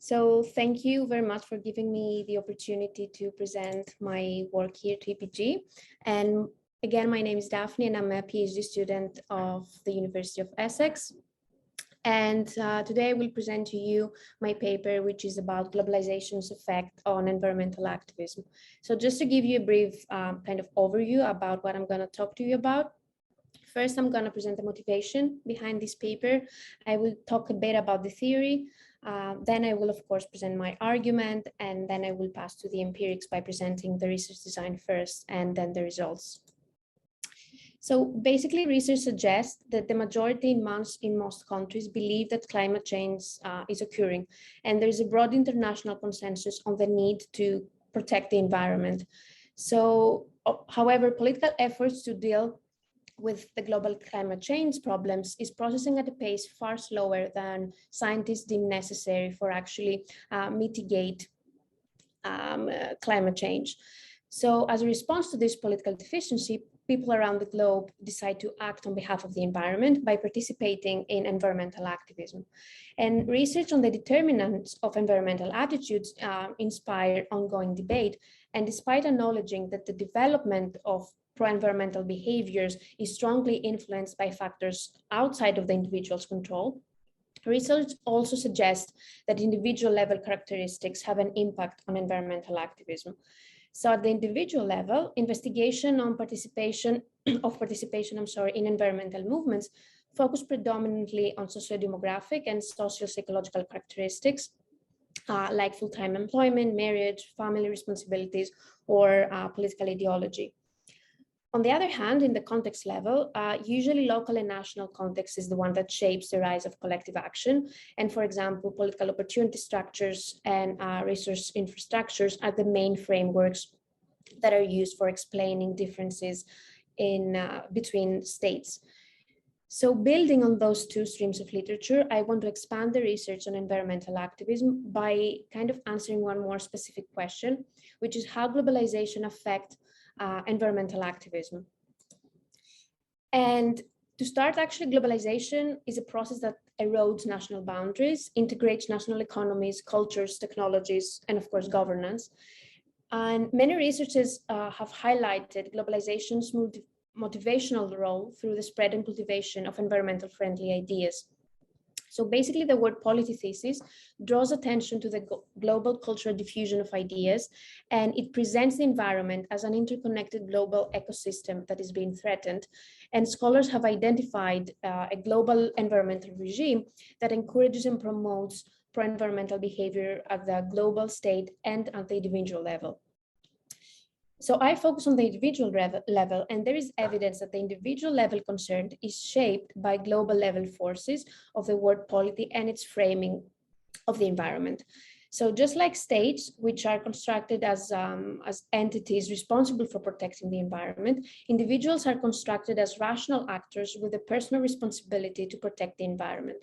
So thank you very much for giving me the opportunity to present my work here to EPG. And again, my name is Dafni and I'm a PhD student of the University of Essex. And today I will present to you my paper, which is about globalization's effect on environmental activism. So just to give you a brief kind of overview about what I'm going to talk to you about. First, I'm going to present the motivation behind this paper. I will talk a bit about the theory. Then I will, of course, present my argument, and then I will pass to the empirics by presenting the research design first and then the results. So basically, research suggests that the majority in most countries believe that climate change is occurring, and there is a broad international consensus on the need to protect the environment. So, however, political efforts to deal with the global climate change problems is processing at a pace far slower than scientists deem necessary for actually mitigate climate change. So as a response to this political deficiency, people around the globe decide to act on behalf of the environment by participating in environmental activism. And research on the determinants of environmental attitudes inspire ongoing debate. And despite acknowledging that the development of pro-environmental behaviors is strongly influenced by factors outside of the individual's control, research also suggests that individual level characteristics have an impact on environmental activism. So at the individual level, investigation on participation in environmental movements focus predominantly on socio-demographic and socio-psychological characteristics like full-time employment, marriage, family responsibilities, or political ideology. On the other hand, in the context level, usually local and national context is the one that shapes the rise of collective action. And for example, political opportunity structures and resource infrastructures are the main frameworks that are used for explaining differences in between states. So building on those two streams of literature, I want to expand the research on environmental activism by kind of answering one more specific question, which is how globalization affects environmental activism. And to start, actually, globalization is a process that erodes national boundaries, integrates national economies, cultures, technologies, and of course, governance. And many researchers have highlighted globalization's motivational role through the spread and cultivation of environmental friendly ideas. So basically, the word polythesis draws attention to the global cultural diffusion of ideas, and it presents the environment as an interconnected global ecosystem that is being threatened. And scholars have identified a global environmental regime that encourages and promotes pro-environmental behavior at the global, state, and at the individual level. So I focus on the individual level, and there is evidence that the individual level concerned is shaped by global level forces of the word polity and its framing of the environment. So just like states, which are constructed as entities responsible for protecting the environment, individuals are constructed as rational actors with a personal responsibility to protect the environment.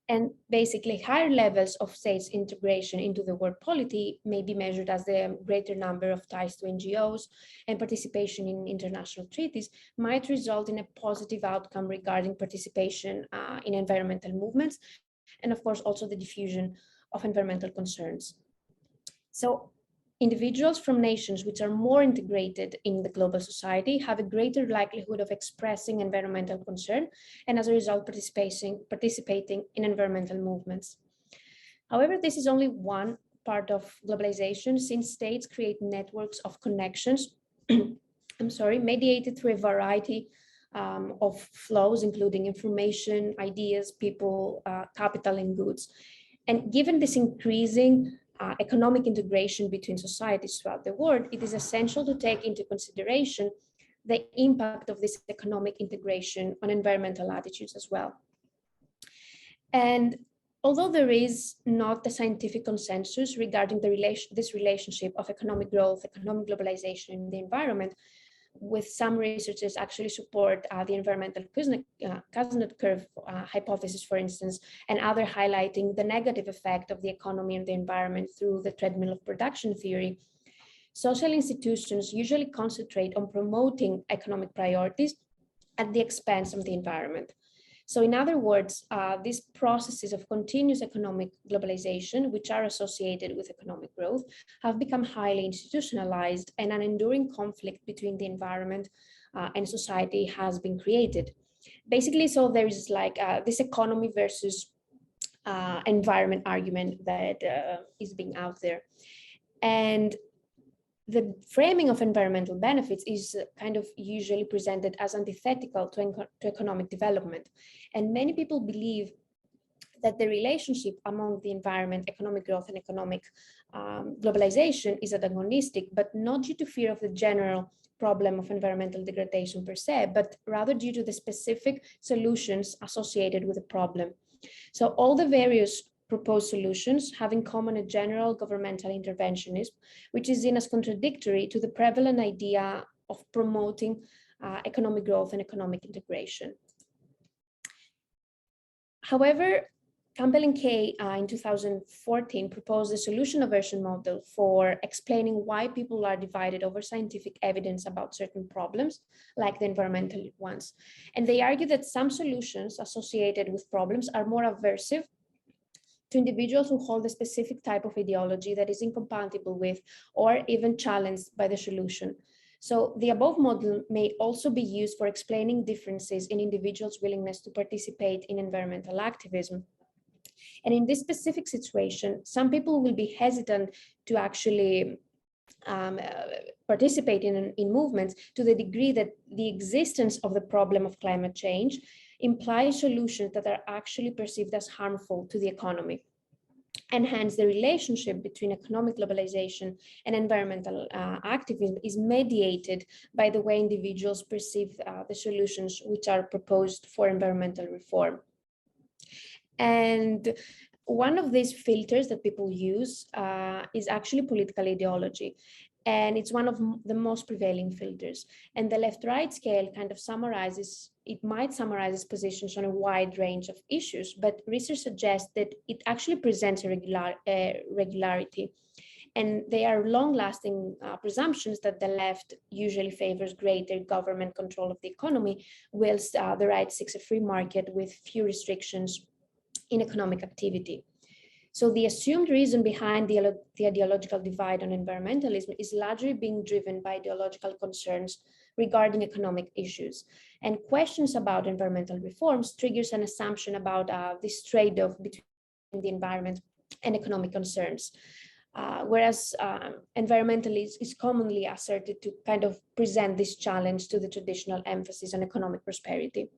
And basically, higher levels of states' integration into the word polity may be measured as the greater number of ties to NGOs and participation in international treaties might result in a positive outcome regarding participation in environmental movements, and of course, also the diffusion of environmental concerns. So individuals from nations which are more integrated in the global society have a greater likelihood of expressing environmental concern and as a result participating in environmental movements. However, this is only one part of globalization, since states create networks of connections, mediated through a variety of flows, including information, ideas, people, capital, and goods. And given this increasing economic integration between societies throughout the world, it is essential to take into consideration the impact of this economic integration on environmental attitudes as well. And although there is not a scientific consensus regarding this relationship of economic growth, economic globalization in the environment, with some researchers actually support the environmental Kuznets curve hypothesis, for instance, and other highlighting the negative effect of the economy and the environment through the treadmill of production theory. Social institutions usually concentrate on promoting economic priorities at the expense of the environment. So in other words, these processes of continuous economic globalization, which are associated with economic growth, have become highly institutionalized, and an enduring conflict between the environment and society has been created. Basically, so there is like this economy versus environment argument that is being out there. And the framing of environmental benefits is kind of usually presented as antithetical to economic development. And many people believe that the relationship among the environment, economic growth, and economic globalization is antagonistic, but not due to fear of the general problem of environmental degradation per se, but rather due to the specific solutions associated with the problem. So all the various proposed solutions have in common a general governmental interventionism, which is seen as contradictory to the prevalent idea of promoting economic growth and economic integration. However, Campbell and Kay in 2014 proposed a solution aversion model for explaining why people are divided over scientific evidence about certain problems, like the environmental ones. And they argue that some solutions associated with problems are more aversive to individuals who hold a specific type of ideology that is incompatible with or even challenged by the solution. So the above model may also be used for explaining differences in individuals' willingness to participate in environmental activism. And in this specific situation, some people will be hesitant to actually participate in movements to the degree that the existence of the problem of climate change implies solutions that are actually perceived as harmful to the economy. And hence the relationship between economic globalization and environmental activism is mediated by the way individuals perceive the solutions which are proposed for environmental reform. And one of these filters that people use is actually political ideology. And it's one of the most prevailing filters. And the left-right scale kind of summarizes, it might summarize its positions on a wide range of issues, but research suggests that it actually presents a regularity. And they are long-lasting presumptions that the left usually favors greater government control of the economy, whilst the right seeks a free market with few restrictions in economic activity. So the assumed reason behind the ideological divide on environmentalism is largely being driven by ideological concerns regarding economic issues. And questions about environmental reforms triggers an assumption about this trade-off between the environment and economic concerns. Whereas environmentalism is commonly asserted to kind of present this challenge to the traditional emphasis on economic prosperity.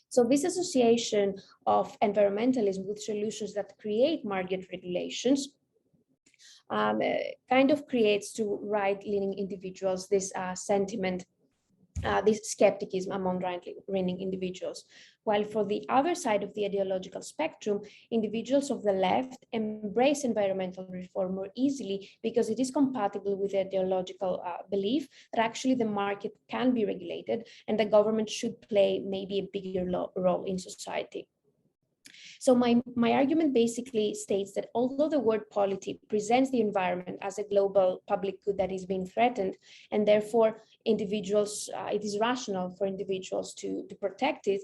So this association of environmentalism with solutions that create market regulations kind of creates to right-leaning individuals this sentiment, this skepticism among right-leaning individuals. While for the other side of the ideological spectrum, individuals of the left embrace environmental reform more easily because it is compatible with ideological belief that actually the market can be regulated and the government should play maybe a bigger role in society. So my argument basically states that although the word polity presents the environment as a global public good that is being threatened, and therefore individuals, it is rational for individuals to protect it,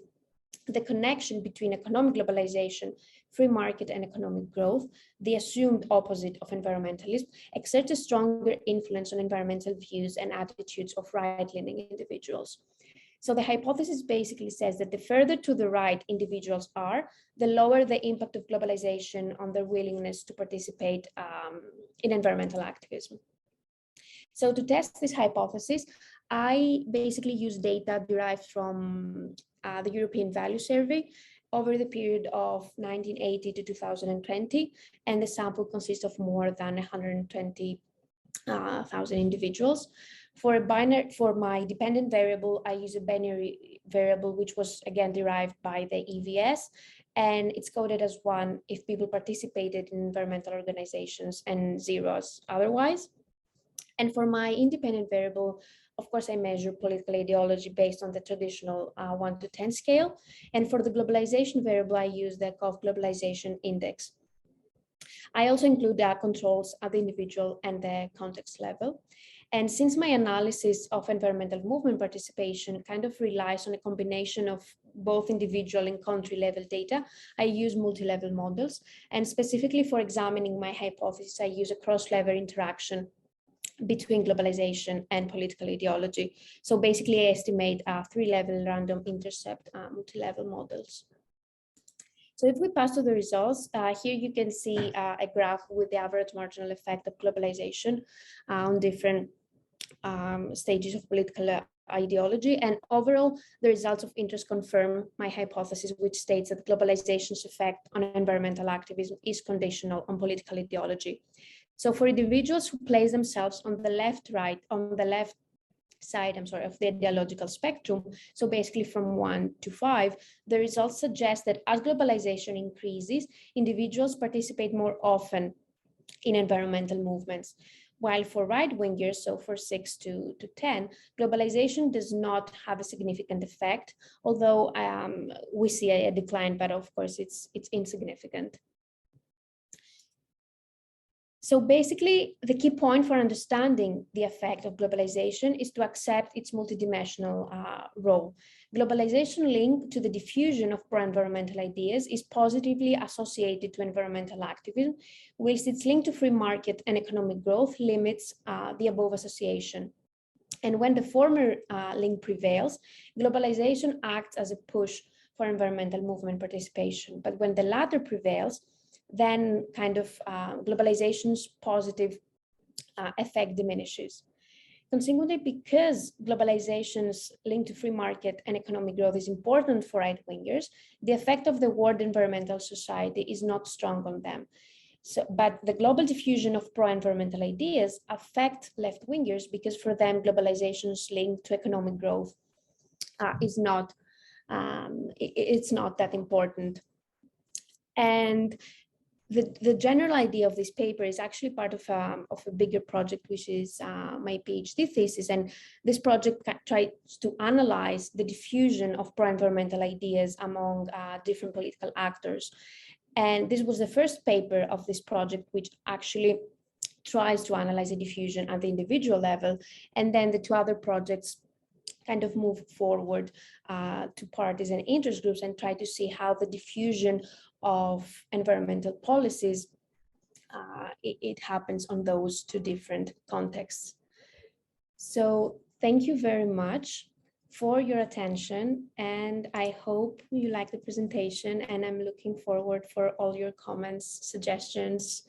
the connection between economic globalization, free market, and economic growth, the assumed opposite of environmentalism, exerts a stronger influence on environmental views and attitudes of right-leaning individuals. So the hypothesis basically says that the further to the right individuals are, the lower the impact of globalization on their willingness to participate in environmental activism. So to test this hypothesis, I basically use data derived from the European Value Survey over the period of 1980 to 2020, and the sample consists of more than 120,000 individuals. For my dependent variable, I use a binary variable, which was again derived by the EVS, and it's coded as 1 if people participated in environmental organizations and 0 as otherwise. And for my independent variable, of course, I measure political ideology based on the traditional 1 to 10 scale. And for the globalization variable, I use the COV globalization index. I also include controls at the individual and the context level. And since my analysis of environmental movement participation kind of relies on a combination of both individual and country level data, I use multi-level models. And specifically for examining my hypothesis, I use a cross-level interaction between globalization and political ideology. So basically I estimate 3-level random intercept multi-level models. So if we pass to the results, here you can see a graph with the average marginal effect of globalization on different stages of political ideology. And overall, the results of interest confirm my hypothesis, which states that globalization's effect on environmental activism is conditional on political ideology. So for individuals who place themselves on the left side, of the ideological spectrum, so basically from 1 to 5, the results suggest that as globalization increases, individuals participate more often in environmental movements. While for right-wingers, so for 6 to 10, globalization does not have a significant effect, although we see a decline, but of course it's insignificant. So basically, the key point for understanding the effect of globalization is to accept its multidimensional role. Globalization linked to the diffusion of pro-environmental ideas is positively associated to environmental activism, whilst its link to free market and economic growth limits the above association. And when the former link prevails, globalization acts as a push for environmental movement participation. But when the latter prevails, then kind of globalization's positive effect diminishes. Consequently, because globalization's link to free market and economic growth is important for right-wingers, the effect of the world environmental society is not strong on them. So, but the global diffusion of pro-environmental ideas affect left-wingers because for them, globalization's link to economic growth is not, it's not that important. And the general idea of this paper is actually part of a bigger project, which is my PhD thesis. And this project tries to analyze the diffusion of pro-environmental ideas among different political actors. And this was the first paper of this project, which actually tries to analyze the diffusion at the individual level. And then the 2 other projects kind of move forward to parties and interest groups and try to see how the diffusion of environmental policies, it happens on those 2 different contexts. So thank you very much for your attention, and I hope you like the presentation, and I'm looking forward for all your comments, suggestions,